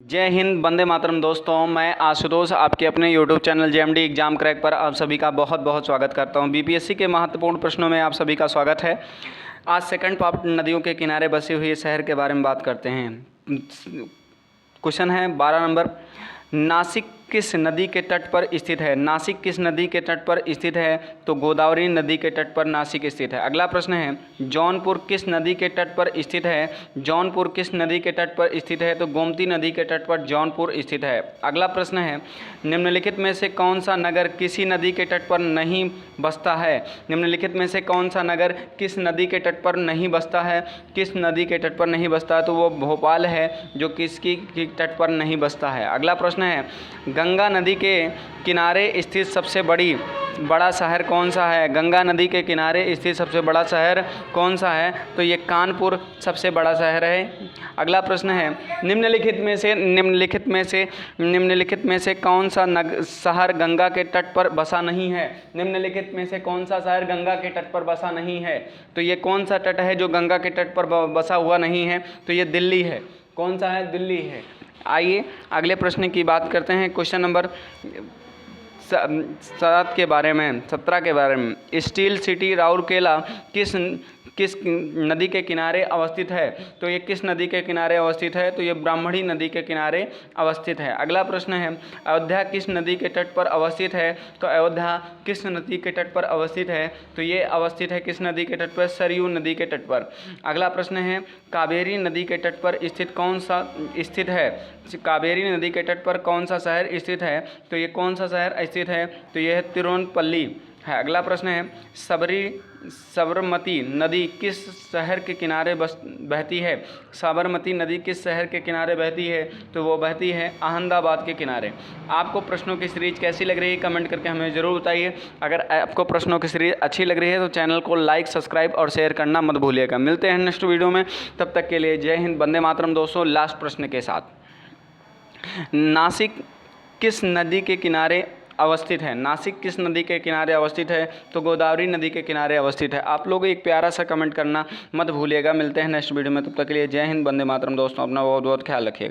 जय हिंद, वंदे मातरम। दोस्तों, मैं आशुतोष आपके अपने YouTube channel JMD exam crack पर आप सभी का बहुत बहुत स्वागत करता हूं। BPSC के महत्वपूर्ण प्रश्नों में आप सभी का स्वागत है। आज सेकंड पार्ट नदियों के किनारे बसे हुए शहर के बारे में बात करते हैं। क्वेश्चन है 12 नंबर, नासिक किस नदी के तट पर स्थित है? नासिक किस नदी के तट पर स्थित है? तो गोदावरी नदी के तट पर नासिक स्थित है। अगला प्रश्न है, जौनपुर किस नदी के तट पर स्थित है? जौनपुर किस नदी के तट पर स्थित है? तो गोमती नदी के तट पर जौनपुर स्थित है। अगला प्रश्न है, निम्नलिखित में से कौन सा नगर किसी नदी के तट पर नहीं बसता है? निम्नलिखित में से कौन सा नगर किस नदी के तट पर नहीं बसता है? किस नदी के तट पर नहीं बसता है? तो वो भोपाल है, जो किसकी तट पर नहीं बसता है। अगला प्रश्न है, गंगा नदी के किनारे स्थित सबसे बड़ा शहर कौन सा है? गंगा नदी के किनारे स्थित सबसे बड़ा शहर कौन सा है? तो ये कानपुर सबसे बड़ा शहर है। अगला प्रश्न है, निम्नलिखित में से कौन सा शहर गंगा के तट पर बसा नहीं है? निम्नलिखित में से कौन सा शहर गंगा के तट पर बसा नहीं है? तो ये कौन सा तट है जो गंगा के तट पर बसा हुआ नहीं है? तो ये दिल्ली है। कौन सा है? दिल्ली है। आइए अगले प्रश्न की बात करते हैं। क्वेश्चन नंबर 17 के बारे में। स्टील सिटी राउरकेला किस नदी के किनारे अवस्थित है? तो ये किस नदी के किनारे अवस्थित है? तो ये ब्राह्मणी नदी के किनारे अवस्थित है। अगला प्रश्न है, अयोध्या किस नदी के तट पर अवस्थित है? तो अयोध्या किस नदी के तट पर अवस्थित है? तो ये अवस्थित है किस नदी के तट पर? सरयू नदी के तट पर। अगला प्रश्न है, कावेरी नदी के तट पर स्थित है? कावेरी नदी के तट पर कौन सा शहर स्थित है? तो ये कौन सा शहर स्थित है? तो यह है तिरुवनंतपल्ली है। अगला प्रश्न है, साबरमती नदी किस शहर के किनारे बहती है? साबरमती नदी किस शहर के किनारे बहती है? तो वो बहती है अहमदाबाद के किनारे। आपको प्रश्नों की सीरीज कैसी लग रही है कमेंट करके हमें ज़रूर बताइए। अगर आपको प्रश्नों की सीरीज अच्छी लग रही है तो चैनल को लाइक, सब्सक्राइब और शेयर करना मत भूलिएगा। मिलते हैं नेक्स्ट वीडियो में, तब तक के लिए जय हिंद, वंदे मातरम। दोस्तों, लास्ट प्रश्न के साथ, नासिक किस नदी के किनारे अवस्थित है? नासिक किस नदी के किनारे अवस्थित है? तो गोदावरी नदी के किनारे अवस्थित है। आप लोग एक प्यारा सा कमेंट करना मत भूलिएगा। मिलते हैं नेक्स्ट वीडियो में, तब तक के लिए जय हिंद, वंदे मातरम। दोस्तों, अपना बहुत बहुत ख्याल रखिएगा।